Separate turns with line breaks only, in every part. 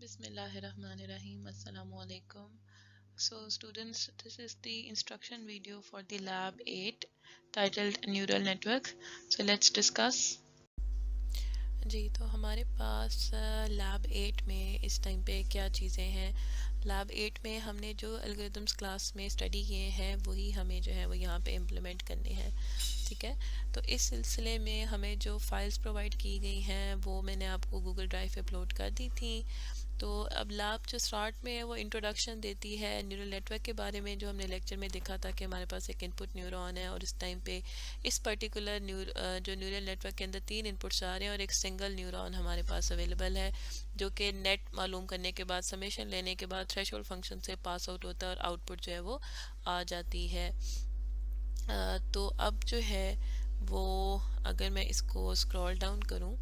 Bismillahirrahmanirrahim. Assalamu alaikum. So students, this is the instruction video for the lab 8 titled neural networks. So let's discuss.
जी, तो हमारे पास lab 8 में इस time पे क्या चीज़ें हैं। लैब 8 में हमने जो एल्गोरिथम्स क्लास में स्टडी किए हैं वही हमें जो है वो यहाँ पे इम्प्लीमेंट करने हैं। ठीक है, तो इस सिलसिले में हमें जो फाइल्स प्रोवाइड की गई हैं वो मैंने आपको गूगल ड्राइव पे अपलोड कर दी थी। तो अब लैब जो स्टार्ट में है वो इंट्रोडक्शन देती है न्यूरल नेटवर्क के बारे में, जो हमने लेक्चर में देखा था कि हमारे पास एक इनपुट न्यूरॉन है और इस टाइम पे इस पर्टिकुलर जो न्यूरल नेटवर्क के अंदर 3 इनपुट्स आ रहे हैं और एक सिंगल न्यूरॉन हमारे पास अवेलेबल है, जो कि नेट मालूम करने के बाद समेशन लेने के बाद थ्रेशोल्ड फंक्शन से पास आउट होता है और आउटपुट जो है वो आ जाती है। तो अब जो है वो अगर मैं इसको स्क्रॉल डाउन करूं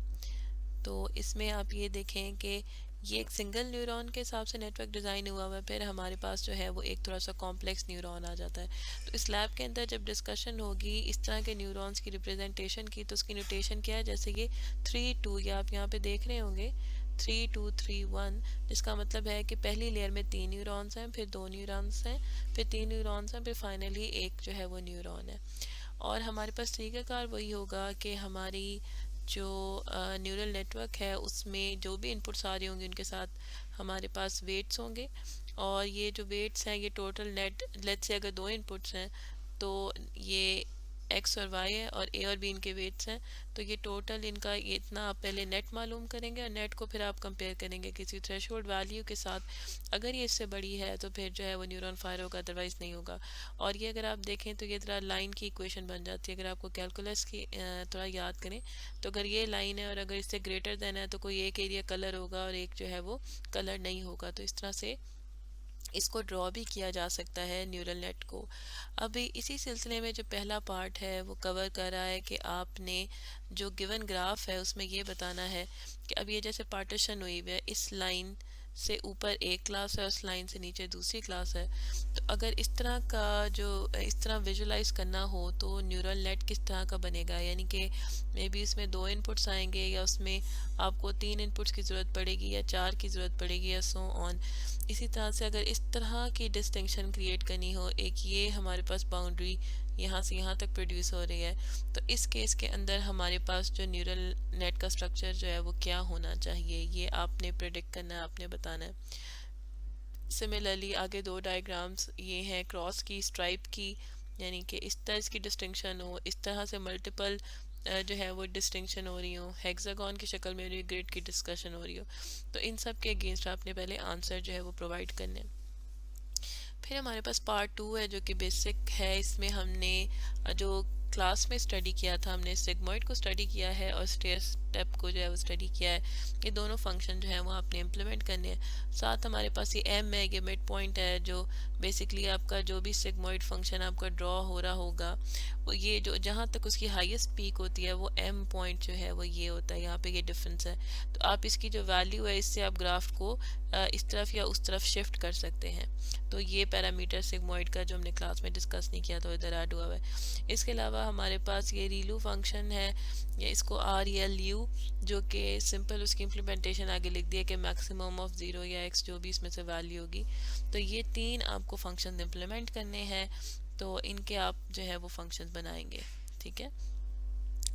तो इसमें आप ये देखें कि ये एक सिंगल न्यूरॉन के हिसाब से नेटवर्क डिज़ाइन हुआ हुआ है। फिर हमारे पास जो है वो एक थोड़ा सा कॉम्प्लेक्स न्यूरॉन आ जाता है। तो इस लैब के अंदर जब डिस्कशन होगी इस तरह के न्यूरॉन्स की रिप्रेजेंटेशन की, तो उसकी नोटेशन क्या है, जैसे ये 3 2 ये आप यहाँ पे देख रहे होंगे 3 2 3 1, जिसका मतलब है कि पहली लेयर में 3 न्यूरॉन्स हैं, फिर 2 न्यूरॉन्स हैं, फिर 3 न्यूरॉन्स हैं, फिर फाइनली एक जो है वो न्यूरॉन है। और हमारे पास तरीक़ाकार वही होगा कि हमारी जो न्यूरल नेटवर्क है उसमें जो भी इनपुट्स आ रही होंगी उनके साथ हमारे पास वेट्स होंगे, और ये जो वेट्स हैं ये टोटल नेट, लेट्स से अगर 2 इनपुट्स हैं तो ये एक्स और वाई है और ए और बी इनके वेट्स हैं, तो ये टोटल इनका ये इतना आप पहले नेट मालूम करेंगे और नेट को फिर आप कंपेयर करेंगे किसी थ्रेशोल्ड वैल्यू के साथ। अगर ये इससे बड़ी है तो फिर जो है वो न्यूरॉन फायर होगा, अदरवाइज़ नहीं होगा। और ये अगर आप देखें तो ये तरह लाइन की इक्वेशन बन जाती है। अगर आपको कैलकुलस की थोड़ा याद करें तो अगर ये लाइन है और अगर इससे ग्रेटर देन है तो कोई एक एरिया कलर होगा और एक जो है वो कलर नहीं होगा। तो इस तरह से इसको ड्रॉ भी किया जा सकता है न्यूरल नेट को। अभी इसी सिलसिले में जो पहला पार्ट है वो कवर कर रहा है कि आपने जो गिवन ग्राफ है उसमें ये बताना है कि अब ये जैसे पार्टीशन हुई हुई है, इस लाइन से ऊपर एक क्लास है, उस लाइन से नीचे दूसरी क्लास है। तो अगर इस तरह का जो इस तरह विजुलाइज करना हो तो न्यूरल नेट किस तरह का बनेगा, यानी कि मे बी इसमें 2 इनपुट्स आएंगे या उसमें आपको 3 इनपुट्स की ज़रूरत पड़ेगी या 4 की ज़रूरत पड़ेगी या सो ऑन। इसी तरह से अगर इस तरह की डिस्टिंक्शन क्रिएट करनी हो, एक ये हमारे पास बाउंड्री यहाँ से यहाँ तक प्रोड्यूस हो रही है, तो इस केस के अंदर हमारे पास जो न्यूरल नेट का स्ट्रक्चर जो है वो क्या होना चाहिए, ये आपने प्रेडिक्ट करना है, आपने बताना है। सिमिलरली आगे 2 डायग्राम्स ये हैं क्रॉस की, स्ट्राइप की, यानी कि इस तरह इसकी डिस्टिंक्शन हो, इस तरह से मल्टीपल जो है वो डिस्टिंक्शन हो रही हो, हेक्सागन की शक्ल में ग्रिड की डिस्कशन हो रही हो। तो इन सब के अगेंस्ट आपने पहले आंसर जो है वो प्रोवाइड करने हैं। फिर हमारे पास पार्ट 2 है जो कि बेसिक है। इसमें हमने जो क्लास में स्टडी किया था, हमने सिग्मॉइड को स्टडी किया है और स्टेयर स्टेप को जो है वो स्टडी किया है। ये दोनों फंक्शन जो है वो आपने इम्प्लीमेंट करने हैं। साथ हमारे पास ये एम है, ये मिड पॉइंट है, जो बेसिकली आपका जो भी सिग्मॉइड फंक्शन आपका ड्रॉ हो रहा होगा वो ये जो जहाँ तक उसकी हाईएस्ट पीक होती है वो एम पॉइंट जो है वो ये होता है, यहाँ पे ये डिफरेंस है। तो आप इसकी जो वैल्यू है इससे आप ग्राफ को इस तरफ या उस तरफ शिफ्ट कर सकते हैं। तो ये पैरामीटर सिग्मॉइड का जो हमने क्लास में डिस्कस नहीं किया तो इधर ऐड हुआ है। इसके अलावा हमारे पास ये रीलू फंक्शन है, या इसको आर एल यू, जो कि सिंपल उसकी इम्प्लीमेंटेशन आगे लिख दिया कि मैक्सिमम ऑफ 0 या x जो भी इसमें से वैल्यू होगी। तो ये 3 आपको फंक्शन इम्प्लीमेंट करने हैं, तो इनके आप जो है वो फंक्शन बनाएंगे। ठीक है,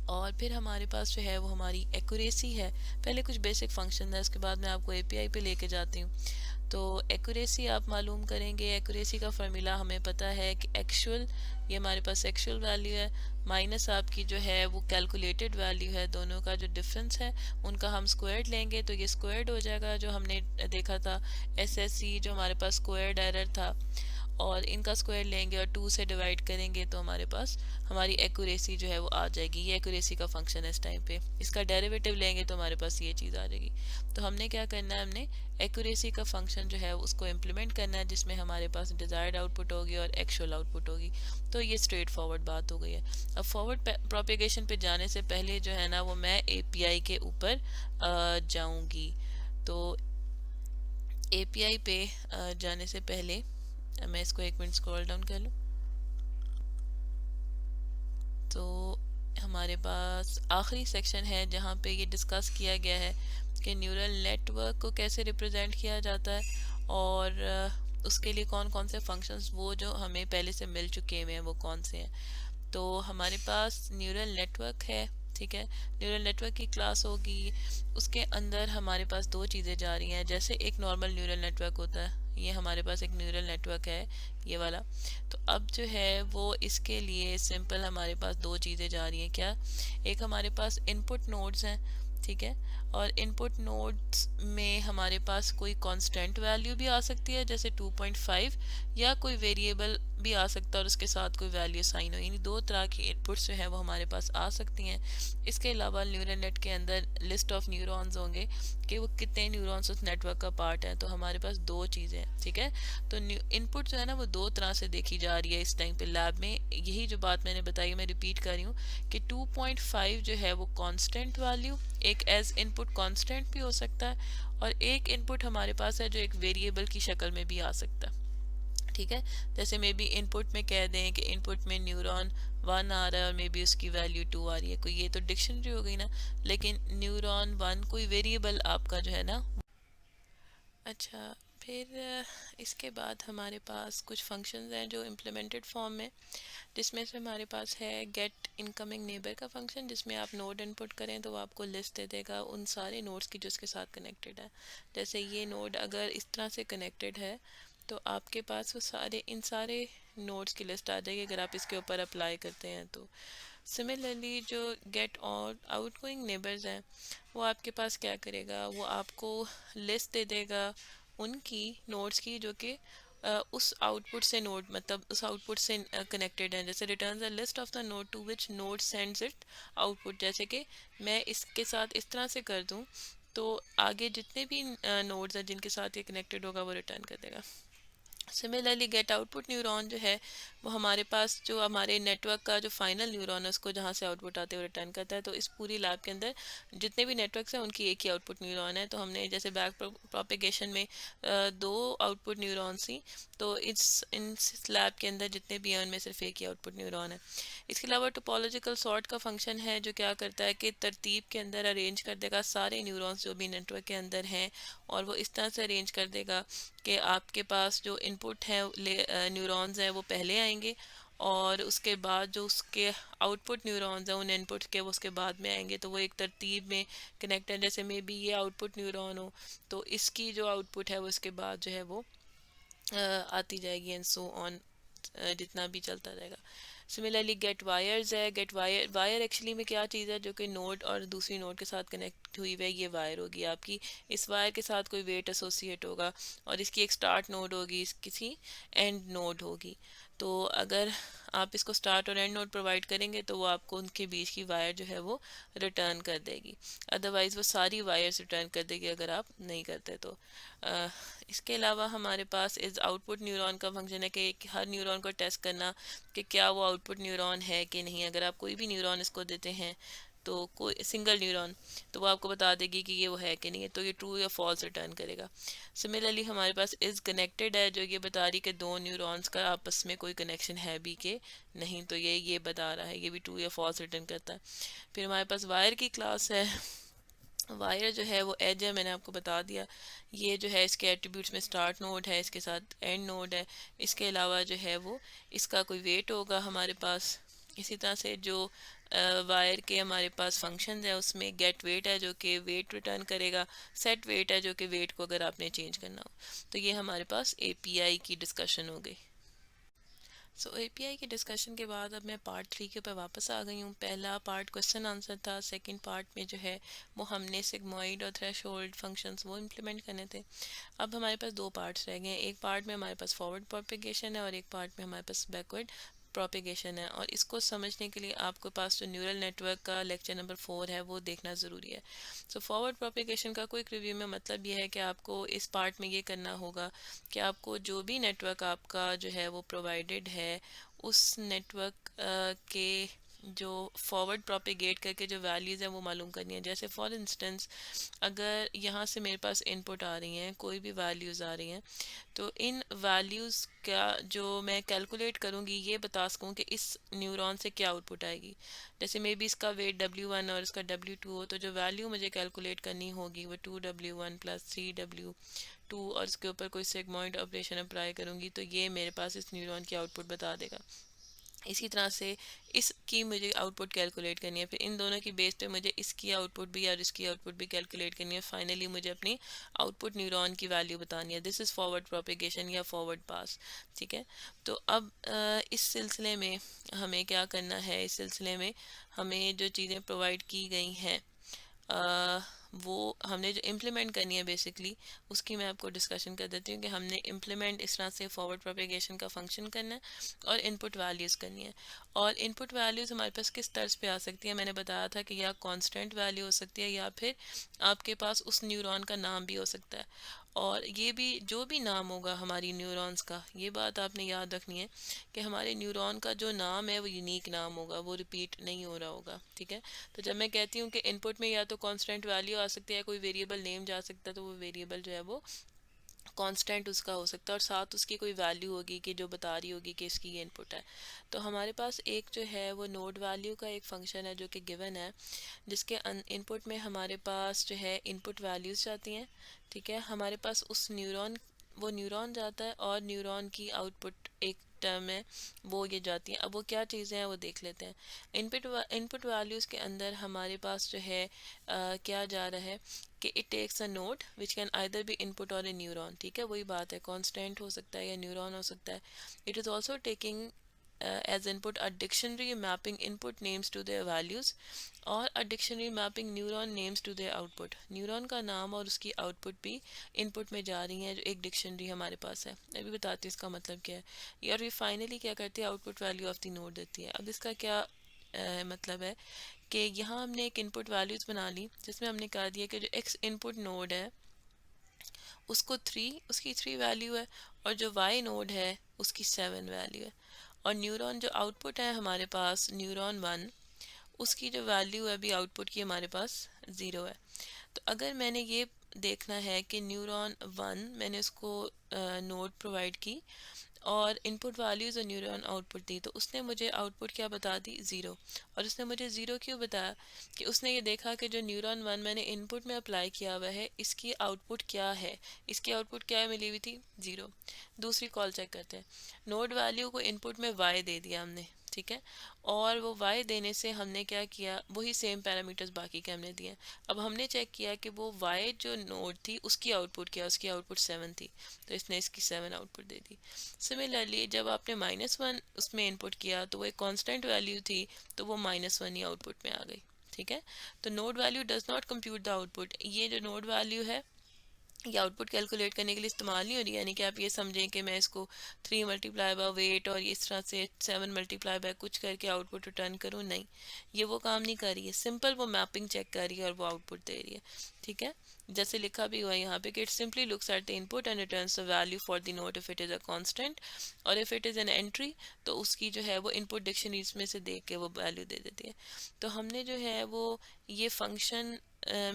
और फिर हमारे पास जो है वो हमारी एक्यूरेसी है। पहले कुछ बेसिक फंक्शन है, उसके बाद मैं आपको एपीआई पे लेके जाती हूँ। तो एक्यूरेसी आप मालूम करेंगे। एक्यूरेसी का फार्मूला हमें पता है कि एक्चुअल, ये हमारे पास एक्चुअल वैल्यू है, माइनस आपकी जो है वो कैलकुलेटेड वैल्यू है, दोनों का जो डिफरेंस है उनका हम स्क्वायर्ड लेंगे तो ये स्क्वायर्ड हो जाएगा। जो हमने देखा था एसएससी जो हमारे पास स्क्वायर्ड एरर था, और इनका स्क्वायर लेंगे और 2 से डिवाइड करेंगे तो हमारे पास हमारी एक्यूरेसी जो है वो आ जाएगी। ये एक्यूरेसी का फंक्शन है इस टाइम पे। इसका डेरिवेटिव लेंगे तो हमारे पास ये चीज़ आ जाएगी। तो हमने क्या करना है, हमने एक्यूरेसी का फंक्शन जो है उसको इम्प्लीमेंट करना है, जिसमें हमारे पास डिजायर्ड आउटपुट होगी और एक्चुअल आउटपुट होगी। तो ये स्ट्रेट फॉरवर्ड बात हो गई है। अब फॉरवर्ड प्रोपेगेशन पे जाने से पहले जो है ना वो मैं एपीआई के ऊपर जाऊंगी। तो एपीआई पे जाने से पहले मैं इसको 1 मिनट स्क्रॉल डाउन कर लूँ तो हमारे पास आखिरी सेक्शन है जहाँ पे ये डिस्कस किया गया है कि न्यूरल नेटवर्क को कैसे रिप्रेजेंट किया जाता है और उसके लिए कौन कौन से फंक्शंस वो जो हमें पहले से मिल चुके हुए हैं वो कौन से हैं। तो हमारे पास न्यूरल नेटवर्क है, ठीक है। न्यूरल नेटवर्क की क्लास होगी, उसके अंदर हमारे पास दो चीज़ें जा रही हैं। जैसे एक नॉर्मल न्यूरल नेटवर्क होता है, ये हमारे पास एक न्यूरल नेटवर्क है ये वाला। तो अब जो है वो इसके लिए सिंपल हमारे पास दो चीज़ें जा रही हैं। क्या? एक हमारे पास इनपुट नोड्स हैं, ठीक है। और इनपुट नोड्स में हमारे पास कोई कांस्टेंट वैल्यू भी आ सकती है जैसे 2.5, या कोई वेरिएबल भी आ सकता है और उसके साथ कोई वैल्यू साइन हो। यानी दो तरह की इनपुट्स जो है वो हमारे पास आ सकती हैं। इसके अलावा न्यूरल नेट के अंदर लिस्ट ऑफ न्यूरॉन्स होंगे कि वो कितने न्यूरॉन्स उस नेटवर्क का पार्ट है। तो हमारे पास दो चीज़ें हैं, ठीक है। तो इनपुट जो है ना वो दो तरह से देखी जा रही है इस टाइम पे लैब में। यही जो बात मैंने बताई मैं रिपीट कर रही हूँ कि 2.5 जो है वो कांस्टेंट वैल्यू, एक एज इनपुट कांस्टेंट भी हो सकता है, और एक इनपुट हमारे पास है जो एक वेरिएबल की शक्ल में भी आ सकता है, ठीक है। जैसे मे बी इनपुट में कह दें कि इनपुट में न्यूरॉन 1 आ रहा है और मे बी उसकी वैल्यू 2 आ रही है, कोई ये तो डिक्शनरी हो गई ना। लेकिन न्यूरॉन 1 कोई वेरिएबल आपका जो है ना। अच्छा, फिर इसके बाद हमारे पास कुछ फंक्शंस हैं जो इम्प्लीमेंटेड फॉर्म में, जिसमें से हमारे पास है गेट इनकमिंग नेबर का फंक्शन, जिसमें आप नोड इनपुट करें तो वो आपको लिस्ट दे देगा उन सारे नोड्स की जो इसके साथ कनेक्टेड है। जैसे ये नोड अगर इस तरह से कनेक्टेड है तो आपके पास वो सारे इन सारे नोड्स की लिस्ट आ जाएगी अगर आप इसके ऊपर अप्लाई करते हैं तो। सिमिलरली जो गेट और आउटगोइंग नेबर्स हैं वो आपके पास क्या करेगा, वो आपको लिस्ट दे देगा उनकी नोड्स की जो कि उस आउटपुट से नोड मतलब उस आउटपुट से कनेक्टेड हैं। जैसे return the list of the node to which node sends it output. जैसे कि मैं इसके साथ इस तरह से कर दूं तो आगे जितने भी नोड्स हैं जिनके साथ ये कनेक्टेड होगा वो रिटर्न कर देगा। सिमिलरली गेट आउटपुट न्यूरॉन जो है वो हमारे पास जो हमारे नेटवर्क का जो फाइनल न्यूरॉन है उसको जहाँ से आउटपुट आते हुए रिटर्न करता है। तो इस पूरी लैब के अंदर जितने भी नेटवर्क्स हैं उनकी एक ही आउटपुट न्यूरॉन है। तो हमने जैसे बैक प्रोपेगेशन में दो आउटपुट न्यूरॉन्स थी, तो इन लैब के अंदर जितने भी हैं उनमें सिर्फ एक ही आउटपुट न्यूरॉन है। इसके अलावा टोपोलॉजिकल सॉर्ट का फंक्शन है जो क्या करता है कि तरतीब के अंदर अरेंज कर देगा सारे न्यूरॉन्स जो भी नेटवर्क के अंदर हैं, और वो इस तरह से अरेंज कर देगा कि आपके पास जो इनपुट है न्यूरॉन्स हैं वो पहले आएंगे, और उसके बाद जो उसके आउटपुट न्यूरॉन्स हैं उन इनपुट के वो उसके बाद में आएंगे। तो वो एक तरतीब में कनेक्ट है। जैसे मे बी ये आउटपुट न्यूरॉन हो तो इसकी जो आउटपुट है वो इसके बाद जो है वो आती जाएगी, एंड सो ऑन, जितना भी चलता रहेगा। सिमिलरली गेट वायर्स है। गेट वायर एक्चुअली में क्या चीज़ है जो कि नोड और दूसरी नोड के साथ कनेक्ट हुई है, ये वायर होगी आपकी। इस वायर के साथ कोई वेट एसोसिएट होगा और इसकी एक स्टार्ट नोड होगी, किसी एंड नोड होगी। तो अगर आप इसको स्टार्ट और एंड नोड प्रोवाइड करेंगे तो वो आपको उनके बीच की वायर जो है वो रिटर्न कर देगी, अदरवाइज़ वो सारी वायर्स रिटर्न कर देगी अगर आप नहीं करते तो। इसके अलावा हमारे पास इस आउटपुट न्यूरॉन का फंक्शन है कि हर न्यूरॉन को टेस्ट करना कि क्या वो आउटपुट न्यूरॉन है कि नहीं। अगर आप कोई भी न्यूरॉन इसको देते हैं तो कोई सिंगल न्यूरॉन, तो वो आपको बता देगी कि ये वो है कि नहीं है, तो ये ट्रू या फॉल्स रिटर्न करेगा। सिमिलरली हमारे पास इज़ कनेक्टेड है जो ये बता रही कि दो न्यूरॉन्स का आपस में कोई कनेक्शन है भी कि नहीं, तो ये बता रहा है, ये भी ट्रू या फॉल्स रिटर्न करता है। फिर हमारे पास वायर की क्लास है। वायर जो है वो एज है, मैंने आपको बता दिया। ये जो है इसके एट्रीब्यूट्स में स्टार्ट नोड है, इसके साथ एंड नोड है। इसके अलावा जो है वो इसका कोई वेट होगा हमारे पास। इसी तरह से जो वायर के हमारे पास फंक्शंस है उसमें गेट वेट है जो कि वेट रिटर्न करेगा, सेट वेट है जो कि वेट को अगर आपने चेंज करना हो। तो ये हमारे पास एपीआई की डिस्कशन हो गई। सो एपीआई के डिस्कशन के बाद अब मैं पार्ट 3 के ऊपर वापस आ गई हूँ। पहला पार्ट क्वेश्चन आंसर था, सेकंड पार्ट में जो है वो हमने सिग्मॉइड और थ्रेशोल्ड फंक्शंस वो इम्प्लीमेंट करने थे। अब हमारे पास दो पार्ट्स रह गए हैं। एक पार्ट में हमारे पास फॉरवर्ड प्रोपेगेशन है और एक पार्ट में हमारे पास बैकवर्ड प्रोपेगेशन है। और इसको समझने के लिए आपके पास जो न्यूरल नेटवर्क का लेक्चर नंबर 4 है वो देखना ज़रूरी है। सो फॉरवर्ड प्रोपेगेशन का क्विक रिव्यू में मतलब ये है कि आपको इस पार्ट में ये करना होगा कि आपको जो भी नेटवर्क आपका जो है वो प्रोवाइडेड है उस नेटवर्क के जो फॉरवर्ड प्रोपेगेट करके जो वैल्यूज़ हैं वो मालूम करनी है। जैसे फॉर इंस्टेंस अगर यहाँ से मेरे पास इनपुट आ रही हैं, कोई भी वैल्यूज़ आ रही हैं, तो इन वैल्यूज़ का जो मैं कैलकुलेट करूँगी ये बता सकूँ कि इस न्यूरॉन से क्या आउटपुट आएगी। जैसे मे बी इसका वेट W1 और इसका W2 हो, तो जो वैल्यू मुझे कैलकुलेट करनी होगी वो 2W1 प्लस 3W2 और इसके ऊपर कोई सेगमेंट ऑपरेशन अप्लाई करूँगी तो ये मेरे पास इस न्यूरॉन की आउटपुट बता देगा। इसी तरह से इसकी मुझे आउटपुट कैलकुलेट करनी है, फिर इन दोनों की बेस पे मुझे इसकी आउटपुट भी और इसकी आउटपुट भी कैलकुलेट करनी है। फाइनली मुझे अपनी आउटपुट न्यूरॉन की वैल्यू बतानी है। दिस इज़ फॉरवर्ड प्रोपेगेशन या फॉरवर्ड पास। ठीक है, तो अब इस सिलसिले में हमें क्या करना है, इस सिलसिले में हमें जो चीज़ें प्रोवाइड की गई हैं वो हमने जो इम्प्लीमेंट करनी है बेसिकली उसकी मैं आपको डिस्कशन कर देती हूँ कि हमने इम्प्लीमेंट इस तरह से फॉरवर्ड प्रोपेगेशन का फंक्शन करना है और इनपुट वैल्यूज़ करनी है। और इनपुट वैल्यूज़ हमारे पास किस तर्ज पे आ सकती है, मैंने बताया था कि या कांस्टेंट वैल्यू हो सकती है या फिर आपके पास उस न्यूरॉन का नाम भी हो सकता है। और ये भी जो भी नाम होगा हमारी न्यूरॉन्स का, ये बात आपने याद रखनी है कि हमारे न्यूरॉन का जो नाम है वो यूनिक नाम होगा, वो रिपीट नहीं हो रहा होगा। ठीक है, तो जब मैं कहती हूँ कि इनपुट में या तो कांस्टेंट वैल्यू आ सकती है, कोई वेरिएबल नेम जा सकता है, तो वो वेरिएबल जो है वो कांस्टेंट उसका हो सकता है और साथ उसकी कोई वैल्यू होगी कि जो बता रही होगी कि इसकी ये इनपुट है। तो हमारे पास एक जो है वो नोड वैल्यू का एक फंक्शन है जो कि गिवन है, जिसके इनपुट में हमारे पास जो है इनपुट वैल्यूज़ जाती हैं। ठीक है, हमारे पास उस न्यूरॉन वो न्यूरॉन जाता है और न्यूरॉन की आउटपुट एक टर्म है वो ये जाती हैं। अब वो क्या चीज़ें हैं वो देख लेते हैं। इनपुट वैल्यूज़ के अंदर हमारे पास जो है क्या जा रहा है कि it takes a node which can either be input और ए न्यूरॉन। ठीक है, वही बात है, कांस्टेंट हो सकता है या न्यूरॉन हो सकता है। It is also taking as input a dictionary mapping input names to their values और a dictionary mapping neuron names to their output। Neuron का नाम और उसकी आउटपुट भी इनपुट में जा रही हैं जो एक डिक्शनरी हमारे पास है। अभी बताती हूँ इसका मतलब क्या है। और ये फाइनली क्या करती है, output value of the node देती है। अब इसका क्या मतलब है कि यहाँ हमने एक इनपुट वैल्यूज़ बना ली जिसमें हमने कहा दिया कि जो एक्स इनपुट नोड है उसको 3, उसकी 3 वैल्यू है, और जो वाई नोड है उसकी 7 वैल्यू है। और न्यूरॉन जो आउटपुट है हमारे पास न्यूरॉन 1, उसकी जो वैल्यू है अभी आउटपुट की हमारे पास 0 है। तो अगर मैंने ये देखना है कि न्यूरॉन 1 मैंने उसको नोड प्रोवाइड की और इनपुट वैल्यूज़ और न्यूरॉन आउटपुट दी, तो उसने मुझे आउटपुट क्या बता दी, 0। और उसने मुझे 0 क्यों बताया, कि उसने ये देखा कि जो न्यूरॉन 1 मैंने इनपुट में अप्लाई किया हुआ है इसकी आउटपुट क्या है, इसकी आउटपुट क्या मिली हुई थी, 0। दूसरी कॉल चेक करते हैं। नोड वैल्यू को इनपुट में y दे दिया हमने, ठीक है, और वो y देने से हमने क्या किया, वही सेम पैरामीटर्स बाकी के हमने दिए। अब हमने चेक किया कि वो y जो नोड थी उसकी आउटपुट क्या, उसकी आउटपुट 7 थी, तो इसने इसकी 7 आउटपुट दे दी। सिमिलरली जब आपने -1 उसमें इनपुट किया तो वो एक कांस्टेंट वैल्यू थी, तो वो -1 ही आउटपुट में आ गई। ठीक है, तो node value does not compute the output. ये जो नोड वैल्यू है ये आउटपुट कैलकुलेट करने के लिए इस्तेमाल नहीं हो रही, यानी कि आप ये समझें कि मैं इसको 3 मल्टीप्लाई बाय वेट और इस तरह से 7 मल्टीप्लाई बाय कुछ करके आउटपुट रिटर्न करूँ, नहीं, ये वो काम नहीं कर रही है। सिंपल वो मैपिंग चेक कर रही है और वो आउटपुट दे रही है। ठीक है, जैसे लिखा भी हुआ है यहाँ पे कि it simply looks at the input and returns the value for the note if it is a constant, और if it is an entry तो उसकी जो है वो इनपुट डिक्शनरीज में से देख के वो वैल्यू दे देती है। तो हमने जो है वो ये फंक्शन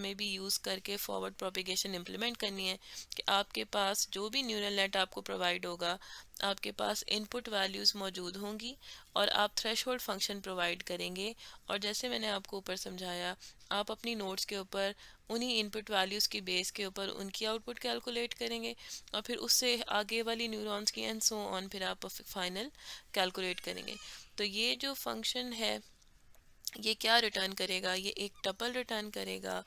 में भी यूज़ करके फॉरवर्ड प्रोपिगेशन इम्प्लीमेंट करनी है कि आपके पास जो भी न्यूरल नेट आपको प्रोवाइड होगा आपके पास इनपुट वैल्यूज़ मौजूद होंगी और आप थ्रेशोल्ड फंक्शन प्रोवाइड करेंगे, और जैसे मैंने आपको ऊपर समझाया आप अपनी नोट्स के ऊपर उन्हीं इनपुट वैल्यूज़ की बेस के ऊपर उनकी आउटपुट कैलकुलेट करेंगे और फिर उससे आगे वाली न्यूरॉन्स की एंड सो ऑन फिर आप फाइनल कैलकुलेट करेंगे। तो ये जो फंक्शन है ये क्या रिटर्न करेगा, ये एक टपल रिटर्न करेगा,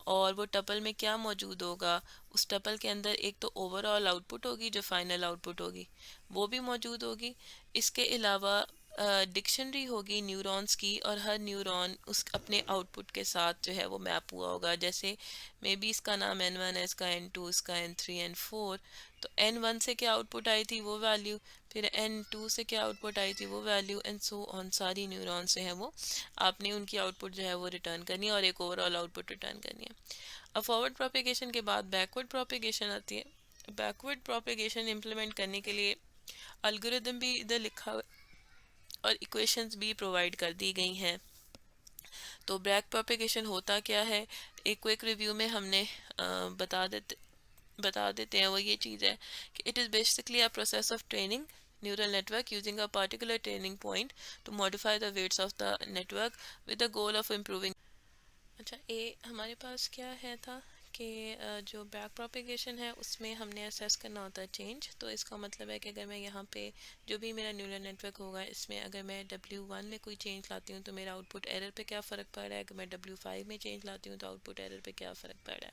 और वो टपल में क्या मौजूद होगा, उस टपल के अंदर एक तो ओवरऑल आउटपुट होगी जो फाइनल आउटपुट होगी वो भी मौजूद होगी। इसके अलावा डिक्शनरी होगी न्यूरॉन्स की और हर न्यूरॉन उस अपने आउटपुट के साथ जो है वो मैप हुआ होगा। जैसे मे बी इसका नाम n1 है, इसका n2, इसका n3, n4, तो n1 से क्या आउटपुट आई थी वो वैल्यू, फिर n2 से क्या आउटपुट आई थी वो वैल्यू, एंड सो ऑन सारी न्यूरॉन से है वो आपने उनकी आउटपुट जो है वो रिटर्न करनी है और एक ओवरऑल आउटपुट रिटर्न करनी है। अब फॉरवर्ड प्रोपेगेशन के बाद बैकवर्ड प्रोपेगेशन आती है। बैकवर्ड प्रोपेगेशन इम्प्लीमेंट करने के लिए एल्गोरिदम भी इधर लिखा हुआ है और इक्वेशंस भी प्रोवाइड कर दी गई हैं। तो बैक प्रोपेगेशन होता क्या है, एक क्विक रिव्यू में हमने बता देते हैं। वो ये चीज़ है कि it is basically a process of training neural network using a particular training point to modify the weights of the network with the goal of improving। अच्छा, ये हमारे पास क्या है था कि जो बैक प्रोपेगेशन है उसमें हमने असेस करना होता है चेंज। तो इसका मतलब है कि अगर मैं यहाँ पे जो भी मेरा न्यूरल नेटवर्क होगा इसमें अगर मैं W1 में कोई चेंज लाती हूँ तो मेरा आउटपुट एरर पे क्या फ़र्क पड़ रहा है, अगर मैं W5 में चेंज लाती हूँ तो आउटपुट एरर पे क्या फ़र्क पड़ रहा है।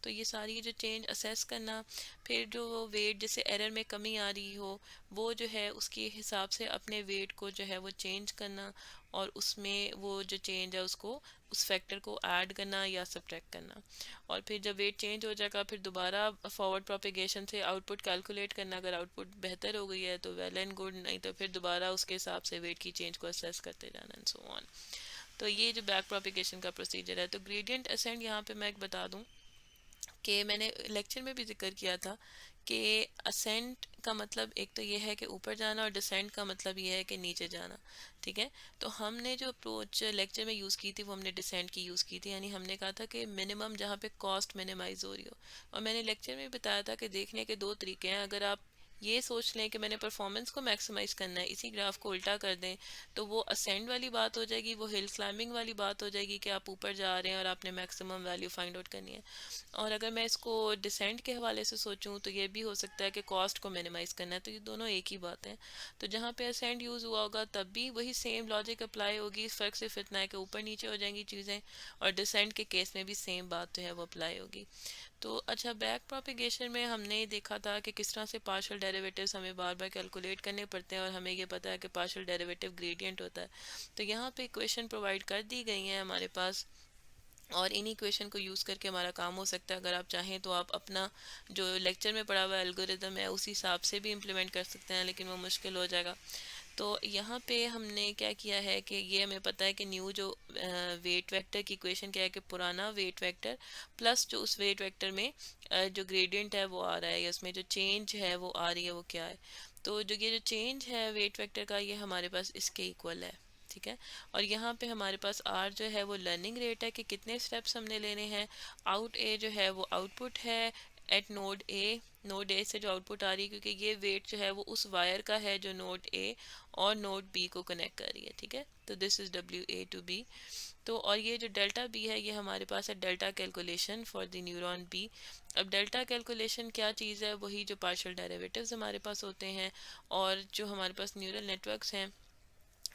तो ये सारी जो चेंज असेस करना, फिर जो वेट जैसे एरर में कमी आ रही हो वो जो है उसके हिसाब से अपने वेट को जो है वो चेंज करना, और उसमें वो जो चेंज है उसको उस फैक्टर को ऐड करना या सब्ट्रैक्ट करना। और फिर जब वेट चेंज हो जाएगा फिर दोबारा फॉरवर्ड प्रोपेगेशन से आउटपुट कैलकुलेट करना। अगर आउटपुट बेहतर हो गई है तो वेल एंड गुड, नहीं तो फिर दोबारा उसके हिसाब से वेट की चेंज को असेस करते जाना एंड सो ऑन। तो ये जो बैक प्रोपेगेशन का प्रोसीजर है। तो ग्रेडियंट असेंड यहाँ पे मैं एक बता दूँ कि मैंने लेक्चर में भी जिक्र किया था कि असेंट का मतलब एक तो ये है कि ऊपर जाना और डिसेंट का मतलब ये है कि नीचे जाना। ठीक है, तो हमने जो अप्रोच लेक्चर में यूज़ की थी वो हमने डिसेंट की यूज़ की थी। यानी हमने कहा था कि मिनिमम जहाँ पे कॉस्ट मिनिमाइज हो रही हो। और मैंने लेक्चर में बताया था कि देखने के दो तरीके हैं। अगर आप ये सोच लें कि मैंने परफॉर्मेंस को मैक्सिमाइज करना है, इसी ग्राफ को उल्टा कर दें तो वो असेंड वाली बात हो जाएगी, वो हिल क्लाइंबिंग वाली बात हो जाएगी कि आप ऊपर जा रहे हैं और आपने मैक्सिमम वैल्यू फाइंड आउट करनी है। और अगर मैं इसको डिसेंट के हवाले से सोचूं तो ये भी हो सकता है कि कॉस्ट को मिनिमाइज करना है। तो ये दोनों एक ही बात है। तो जहाँ पे असेंड यूज़ हुआ होगा तब भी वही सेम लॉजिक अप्लाई होगी, फ़र्क सिर्फ इतना है कि ऊपर नीचे हो जाएंगी चीज़ें, और डिसेंट के केस में भी सेम बात जो है वो अप्लाई होगी। तो अच्छा, बैक प्रोपेगेशन में हमने देखा था कि किस तरह से पार्शियल डेरिवेटिव्स हमें बार बार कैलकुलेट करने पड़ते हैं, और हमें ये पता है कि पार्शियल डेरिवेटिव ग्रेडियंट होता है। तो यहाँ पे इक्वेशन प्रोवाइड कर दी गई हैं हमारे पास, और इन इक्वेशन को यूज़ करके हमारा काम हो सकता है। अगर आप चाहें तो आप अपना जो लेक्चर में पढ़ा हुआ एल्गोरिदम है उसी हिसाब से भी इम्प्लीमेंट कर सकते हैं, लेकिन वो मुश्किल हो जाएगा। तो यहाँ पे हमने क्या किया है कि ये हमें पता है कि न्यू जो वेट वेक्टर की इक्वेशन क्या है कि पुराना वेट वेक्टर प्लस जो उस वेट वेक्टर में जो ग्रेडियंट है वो आ रहा है, या उसमें जो चेंज है वो आ रही है, वो क्या है। तो जो ये जो चेंज है वेट वेक्टर का ये हमारे पास इसके इक्वल है। ठीक है, और यहाँ पे हमारे पास आर जो है वो लर्निंग रेट है कि कितने स्टेप्स हमने लेने हैं। आउट ए जो है वो आउटपुट है एट नोड ए से जो आउटपुट आ रही है, क्योंकि ये वेट जो है वो उस वायर का है जो नोड ए और नोड बी को कनेक्ट कर रही है। ठीक है, तो this is W A to B. तो और ये जो डेल्टा बी है ये हमारे पास है delta calculation for the neuron B. अब डेल्टा कैलकुलेशन क्या चीज़ है, वही जो पार्शियल डेरिवेटिव्स हमारे पास होते हैं और जो हमारे पास न्यूरल नेटवर्क्स हैं।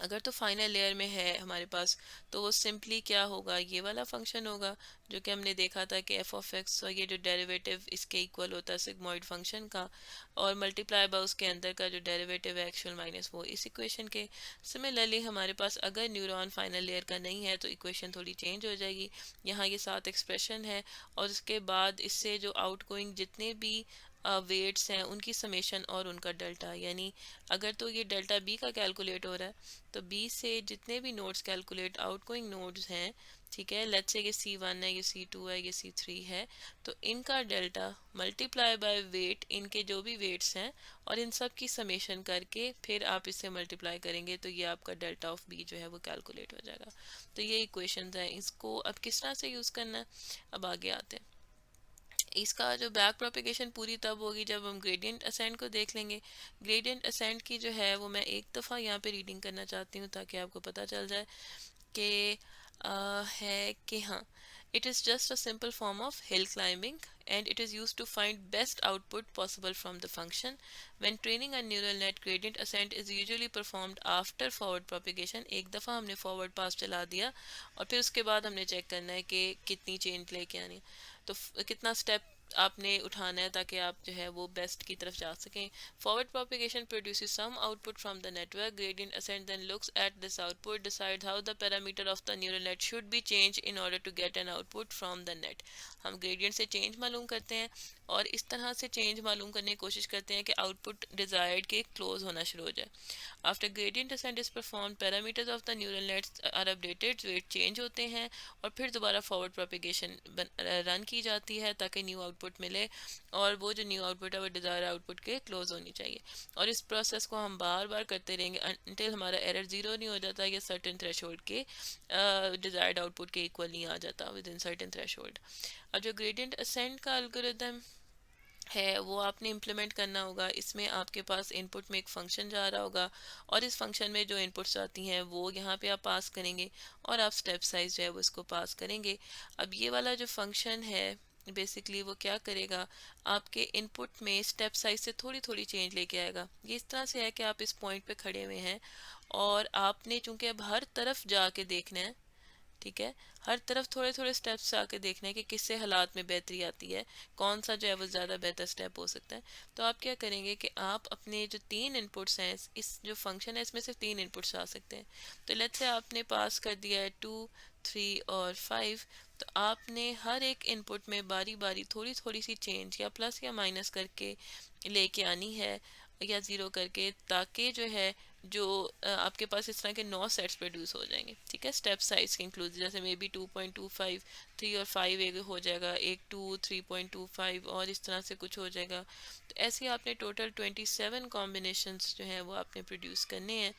अगर तो फाइनल लेयर में है हमारे पास तो वो सिंपली क्या होगा, ये वाला फंक्शन होगा जो कि हमने देखा था कि एफ ऑफ एक्स, और ये जो डेरिवेटिव इसके इक्वल होता है सिग्मॉइड फंक्शन का, और मल्टीप्लाई बाय उसके अंदर का जो डेरिवेटिव है एक्चुअल माइनस वो इस इक्वेशन के। सिमिलरली हमारे पास अगर न्यूरॉन फाइनल लेयर का नहीं है तो इक्वेशन थोड़ी चेंज हो जाएगी। यहाँ ये 7 एक्सप्रेशन है, और उसके बाद इससे जो आउटगोइंग जितने भी वेट्स हैं उनकी समेशन और उनका डेल्टा। यानी अगर तो ये डेल्टा बी का कैलकुलेट हो रहा है तो बी से जितने भी नोड्स कैलकुलेट आउटगोइंग नोड्स हैं, ठीक है, लेट्स से ये C1 है, ये C2 है, ये C3 है, तो इनका डेल्टा मल्टीप्लाई बाय वेट, इनके जो भी वेट्स हैं, और इन सब की समेशन करके फिर आप इससे मल्टीप्लाई करेंगे तो ये आपका डेल्टा ऑफ बी जो है वो कैलकुलेट हो जाएगा। तो ये इक्वेशंस हैं। इसको अब किस तरह से यूज़ करना है, अब आगे आते हैं। इसका जो बैक प्रोपेगेशन पूरी तब होगी जब हम ग्रेडियंट असेंड को देख लेंगे। ग्रेडियंट असेंड की जो है वो मैं एक दफ़ा यहाँ पे रीडिंग करना चाहती हूँ ताकि आपको पता चल जाए कि है कि हाँ, it is just a simple form of hill climbing and it is used to find best output possible from the function. When training a neural net, gradient ascent is usually performed after forward propagation। एक दफ़ा हमने forward pass चला दिया और फिर उसके बाद हमने चेक करना है कि कितनी चेंज लेके आनी है, तो कितना स्टेप आपने उठाना है ताकि आप जो है वो बेस्ट की तरफ जा सकें। Forward propagation produces some output from the network. Gradient ascent then looks at this output, decide how the parameter of the neural net should be change in order to get an output from the net. हम gradient से change मालूम करते हैं और इस तरह से change मालूम करने की कोशिश करते हैं कि आउटपुट डिजायर्ड के क्लोज होना शुरू हो जाए। After gradient descent is perform, parameters of the neural nets are updated, weight change होते हैं और फिर दोबारा फॉरवर्ड प्रोपिगेशन रन की जाती है ताकि न्यू आउटपुट मिले, और वो जो न्यू आउटपुट है वो डिजायर आउटपुट के क्लोज होनी चाहिए। और इस प्रोसेस को हम बार बार करते रहेंगे अनटिल हमारा एरर जीरो नहीं हो जाता या सर्टेन थ्रेशोल्ड के डिजायर्ड आउटपुट के इक्वल नहीं आ जाता विद इन सर्टेन थ्रेशोल्ड। अब जो ग्रेडियंट असेंट का एल्गोरिथम है वो आपने इम्प्लीमेंट करना होगा। इसमें आपके पास इनपुट में एक फंक्शन जा रहा होगा और इस फंक्शन में जो इनपुट्स आती हैं वो यहाँ पे आप पास करेंगे और आप स्टेप साइज जो है वो इसको पास करेंगे। अब ये वाला जो फंक्शन है बेसिकली वो क्या करेगा, आपके इनपुट में स्टेप साइज से थोड़ी थोड़ी चेंज लेके आएगा। ये इस तरह से है कि आप इस पॉइंट पे खड़े हुए हैं और आपने चूंकि अब हर तरफ जाके देखना है, ठीक है, हर तरफ थोड़े थोड़े स्टेप्स आके देखना है कि किससे हालात में बेहतरी आती है, कौन सा जो है वो ज़्यादा बेहतर स्टेप हो सकता है। तो आप क्या करेंगे कि आप अपने जो तीन इनपुट्स हैं, इस जो फंक्शन है इसमें से तीन इनपुट्स आ सकते हैं। तो लेट्स से आपने पास कर दिया है 2, 3 और 5। तो आपने हर एक इनपुट में बारी बारी थोड़ी थोड़ी सी चेंज या प्लस या माइनस करके लेके आनी है या ज़ीरो करके, ताकि जो है जो आपके पास इस तरह के 9 सेट्स प्रोड्यूस हो जाएंगे। ठीक है, स्टेप साइज के इंक्लूड, जैसे मे बी 2.25, 3 और 5 एक हो जाएगा, एक 2, 3.25 और इस तरह से कुछ हो जाएगा। तो ऐसे आपने टोटल 27 कॉम्बिनेशंस जो हैं वो आपने प्रोड्यूस करने हैं,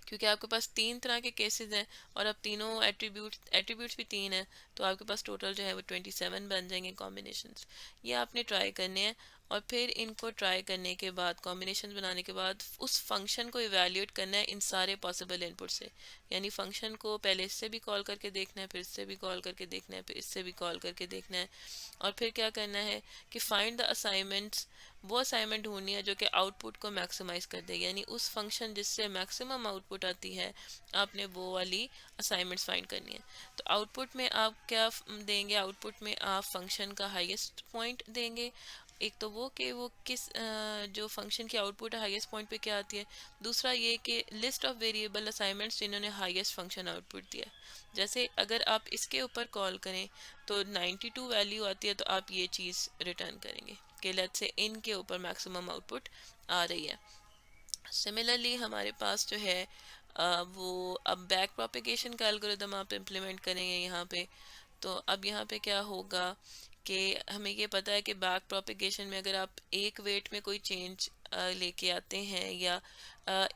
क्योंकि आपके पास तीन तरह के केसेस हैं और अब तीनों एट्रीब्यूट्स भी तीन हैं, तो आपके पास टोटल जो है वो 27 बन जाएंगे कॉम्बिनेशंस। ये आपने ट्राई करने हैं और फिर इनको ट्राई करने के बाद, कॉम्बिनेशन बनाने के बाद, उस फंक्शन को इवेल्यूएट करना है इन सारे पॉसिबल इनपुट से। यानी फंक्शन को पहले इससे भी कॉल करके देखना है, फिर इससे भी कॉल करके देखना है, फिर इससे भी कॉल करके देखना है, और फिर क्या करना है कि फाइंड द असाइनमेंट्स, वो असाइनमेंट ढूंढनी है जो कि आउटपुट को मैक्सिमाइज कर दे, यानी उस फंक्शन जिससे मैक्सिमम आउटपुट आती है आपने वो वाली असाइनमेंट्स फाइंड करनी है। तो आउटपुट में आप क्या देंगे, आउटपुट में आप फंक्शन का हाईएस्ट पॉइंट देंगे। एक तो वो कि वो किस जो फंक्शन की आउटपुट हाईएस्ट पॉइंट पे क्या आती है, दूसरा ये कि लिस्ट ऑफ वेरिएबल असाइनमेंट्स जिन्होंने हाईएस्ट फंक्शन आउटपुट दिया। जैसे अगर आप इसके ऊपर कॉल करें तो 92 वैल्यू आती है, तो आप ये चीज़ रिटर्न करेंगे कि लेट्स से इन के ऊपर मैक्सिमम आउटपुट आ रही है। सिमिलरली हमारे पास जो है वो अब बैक प्रोपिगेशन का एल्गोरिदम आप इम्प्लीमेंट करेंगे यहाँ पे। तो अब यहाँ पे क्या होगा कि हमें ये पता है कि बैक प्रोपिगेशन में अगर आप एक वेट में कोई चेंज लेके आते हैं या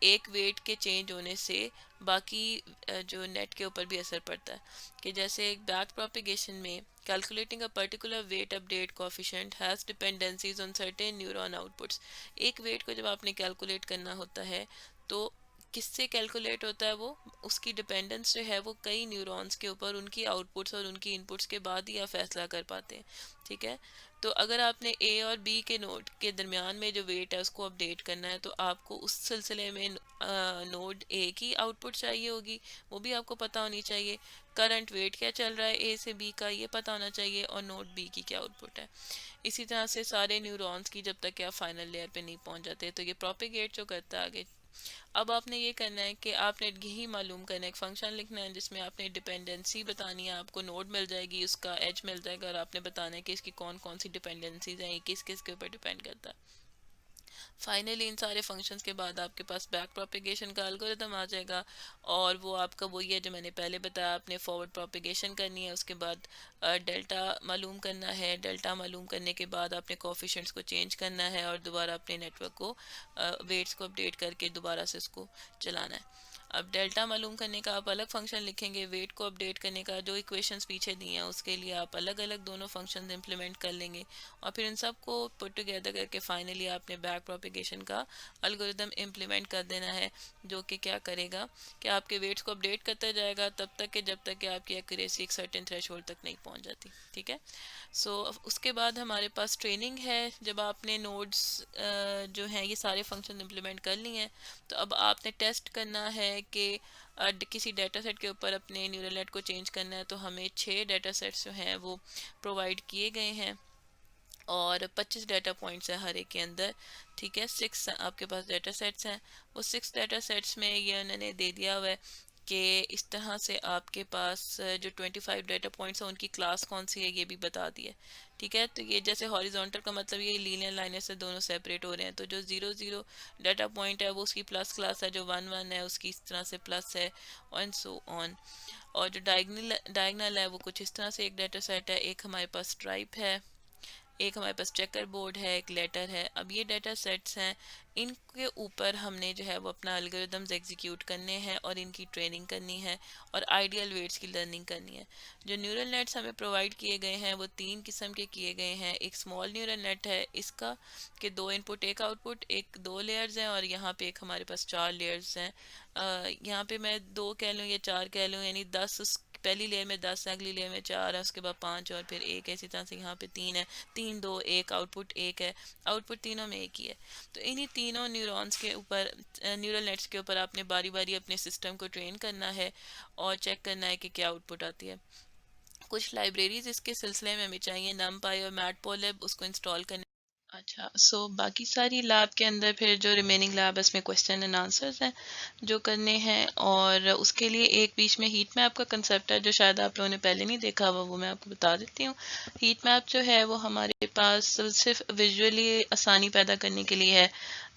एक वेट के चेंज होने से बाकी जो नेट के ऊपर भी असर पड़ता है, कि जैसे एक बैक प्रोपिगेशन में calculating a particular weight update coefficient has dependencies on certain neuron outputs. एक वेट को जब आपने कैलकुलेट करना होता है तो किससे कैलकुलेट होता है, वो उसकी डिपेंडेंस जो है वो कई न्यूरॉन्स के ऊपर, उनकी आउटपुट्स और उनकी इनपुट्स के बाद ही आप फैसला कर पाते हैं। ठीक है, तो अगर आपने ए और बी के नोड के दरमियान में जो वेट है उसको अपडेट करना है, तो आपको उस सिलसिले में नोड ए की आउटपुट चाहिए होगी, वो भी आपको पता होनी चाहिए। करंट वेट क्या चल रहा है ए से बी का, ये पता होना चाहिए, और नोड बी की क्या आउटपुट है। इसी तरह से सारे न्यूरॉन्स की, जब तक कि आप फाइनल लेयर पे नहीं पहुंच जाते, तो ये प्रोपेगेट जो करता है आगे। अब आपने ये करना है कि आपने यही मालूम करना है, एक फंक्शन लिखना है जिसमें आपने डिपेंडेंसी बतानी है, आपको नोड मिल जाएगी, उसका एज मिल जाएगा, और आपने बताना है कि इसकी कौन कौन सी डिपेंडेंसीज हैं, किस किस के ऊपर डिपेंड करता है। फाइनली इन सारे फंक्शंस के बाद आपके पास बैक प्रोपिगेशन का एल्गोरिदम आ जाएगा, और वो आपका वही है जो मैंने पहले बताया, आपने फॉरवर्ड प्रोपिगेशन करनी है, उसके बाद डेल्टा मालूम करना है, डेल्टा मालूम करने के बाद आपने कोफिशिएंट्स को चेंज करना है और दोबारा अपने नेटवर्क को वेट्स को अपडेट करके दोबारा से उसको चलाना है। अब डेल्टा मालूम करने का आप अलग फंक्शन लिखेंगे, वेट को अपडेट करने का जो इक्वेशंस पीछे दी हैं उसके लिए आप अलग अलग दोनों फंक्शंस इंप्लीमेंट कर लेंगे, और फिर इन सब को पुट टुगेदर करके फाइनली आपने बैक प्रोपिगेशन का एल्गोरिदम इम्प्लीमेंट कर देना है, जो कि क्या करेगा कि आपके वेट्स को अपडेट करता जाएगा तब तक कि जब तक कि आपकी एक्यूरेसी एक सर्टेन थ्रेशोल्ड तक नहीं पहुंच जाती। ठीक है, सो उसके बाद हमारे पास ट्रेनिंग है। जब आपने नोड्स जो हैं ये सारे फंक्शन इम्प्लीमेंट कर लिए हैं, तो अब आपने टेस्ट करना है कि किसी डाटा सेट के ऊपर अपने न्यूरल नेट को चेंज करना है। तो हमें 6 डाटा सेट्स जो हैं वो प्रोवाइड किए गए हैं और 25 डाटा पॉइंट्स हैं हर एक के अंदर। ठीक है, 6 आपके पास डाटा सेट्स हैं, वो 6 डाटा सेट्स में ये उन्होंने दे दिया हुआ है कि इस तरह से आपके पास जो 25 डाटा पॉइंट्स हैं उनकी क्लास कौन सी है ये भी बता दिया। ठीक है, तो ये जैसे हॉरिजॉन्टल का मतलब ये लीनियर लाइनर से दोनों सेपरेट हो रहे हैं, तो जो 0 0 डाटा पॉइंट है वो उसकी प्लस क्लास है, जो 1 1 है उसकी इस तरह से प्लस है, एंड सो ऑन। और जो डायगनल है वो कुछ इस तरह से एक डाटा सेट है, एक हमारे पास स्ट्राइप है, एक हमारे पास चेकर बोर्ड है, एक लेटर है। अब ये डाटा सेट्स हैं, इनके ऊपर हमने जो है वो अपना एल्गोरिदम्स एग्जीक्यूट करने हैं और इनकी ट्रेनिंग करनी है और आइडियल वेट्स की लर्निंग करनी है। जो न्यूरल नेट्स हमें प्रोवाइड किए गए हैं वो 3 किस्म के किए गए हैं। एक स्मॉल न्यूरल नेट है इसका कि 2 इनपुट 1 आउटपुट, एक 2 लेयर्स हैं और यहाँ पे एक हमारे पास 4 लेयर्स हैं। यहाँ पे मैं 2 कह लूँ या 4 कह लूँ, यानी 10 पहली लेयर में 10 है, अगली लेयर में 4 है, उसके बाद 5 और फिर 1 है। इसी तरह से यहाँ पे 3 है, 3 2 1, आउटपुट 1 है, आउटपुट तीनों में एक ही है। तो इन्हीं तीनों न्यूरॉन्स के ऊपर, न्यूरल नेट्स के ऊपर आपने बारी बारी अपने सिस्टम को ट्रेन करना है और चेक करना है कि क्या आउटपुट आती है। कुछ लाइब्रेरीज इसके सिलसिले में हमें चाहिए, नमपाई और मैटप्लोलिब, उसको इंस्टॉल करने।
अच्छा, सो बाकी सारी लैब के अंदर फिर जो रिमेनिंग लैब इसमें क्वेश्चन एंड आंसर्स हैं जो करने हैं, और उसके लिए एक बीच में हीट मैप का कंसेप्ट है जो शायद आप लोगों ने पहले नहीं देखा हुआ, वो मैं आपको बता देती हूँ। हीट मैप जो है वो हमारे पास सिर्फ विजुअली आसानी पैदा करने के लिए है।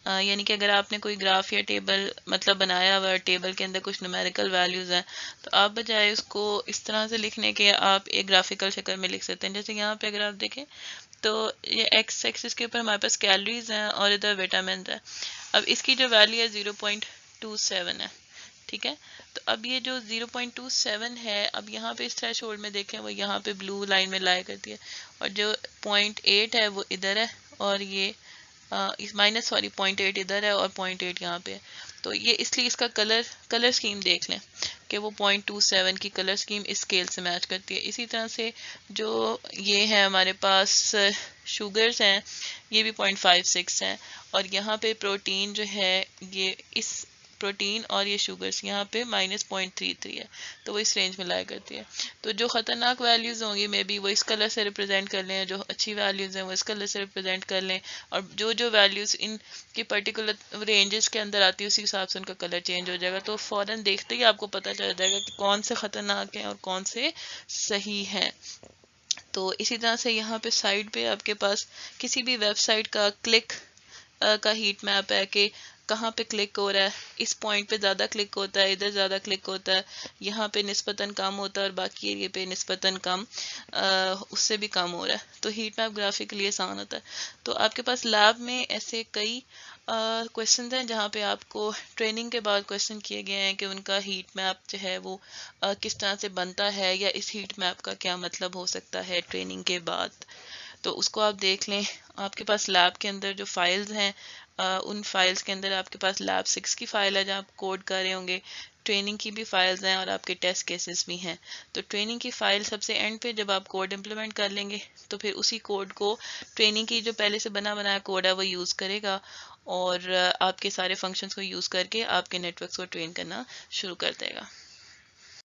यानी कि अगर आपने कोई ग्राफ या टेबल मतलब बनाया हुआ, टेबल के अंदर कुछ न्यूमेरिकल वैल्यूज़ हैं, तो आप बजाय उसको इस तरह से लिखने के आप एक ग्राफिकल शक्ल में लिख सकते हैं। जैसे यहाँ पे अगर आप देखें तो ये एक्स एक्सिस के ऊपर हमारे पास कैलोरीज हैं और इधर विटामिन है। अब इसकी जो वैल्यू है 0.27 है। ठीक है, तो अब ये जो 0.27 है, अब यहाँ पे इस थ्रेशोल्ड में देखें वो यहाँ पे ब्लू लाइन में लाई करती है, और जो 0.8 है वो इधर है, और ये इस माइनस सॉरी 0.8 इधर है और 0.8 यहाँ पे है। तो ये इसलिए इसका कलर स्कीम देख लें कि वो 0.27 की कलर स्कीम इस स्केल से मैच करती है। इसी तरह से जो ये है हमारे पास शुगर्स हैं, ये भी 0.56 हैं, और यहाँ पे प्रोटीन जो है ये इस प्रोटीन और ये शुगर्स यहाँ पे -0.33 है, तो वो इस रेंज में लाया करती है। तो जो ख़तरनाक वैल्यूज़ होंगी मे बी वो इस कलर से रिप्रेजेंट कर लें, जो अच्छी वैल्यूज़ हैं वो इस कलर से रिप्रेजेंट कर लें, और जो जो वैल्यूज़ इन की पर्टिकुलर रेंजेस के अंदर आती है उसी हिसाब से उनका कलर चेंज हो जाएगा। तो फ़ौरन देखते ही आपको पता चल जाएगा कि कौन से ख़तरनाक हैं और कौन से सही हैं। तो इसी तरह से यहाँ पे साइड पे आपके पास किसी भी वेबसाइट का क्लिक का हीट मैप है कि कहाँ पे क्लिक हो रहा है, इस पॉइंट पे ज़्यादा क्लिक होता है, इधर ज़्यादा क्लिक होता है, यहाँ पे निस्बतन कम होता है और बाकी एरिया पे निस्बतन कम, उससे भी कम हो रहा है। तो हीट मैप ग्राफिकली आसान होता है। तो आपके पास लैब में ऐसे कई क्वेश्चन हैं जहाँ पे आपको ट्रेनिंग के बाद क्वेश्चन किए गए हैं कि उनका हीट मैप जो है वो किस तरह से बनता है, या इस हीट मैप का क्या मतलब हो सकता है ट्रेनिंग के बाद। तो उसको आप देख लें। आपके पास लैब के अंदर जो फाइल्स हैं, उन फाइल्स के अंदर आपके पास लैब 6 की फ़ाइल है जहाँ आप कोड कर रहे होंगे, ट्रेनिंग की भी फाइल्स हैं और आपके टेस्ट केसेस भी हैं। तो ट्रेनिंग की फ़ाइल सबसे एंड पे जब आप कोड इम्प्लीमेंट कर लेंगे तो फिर उसी कोड को ट्रेनिंग की जो पहले से बना बनाया कोड है वो यूज़ करेगा, और आपके सारे फंक्शंस को यूज़ करके आपके नेटवर्क्स को ट्रेन करना शुरू कर देगा।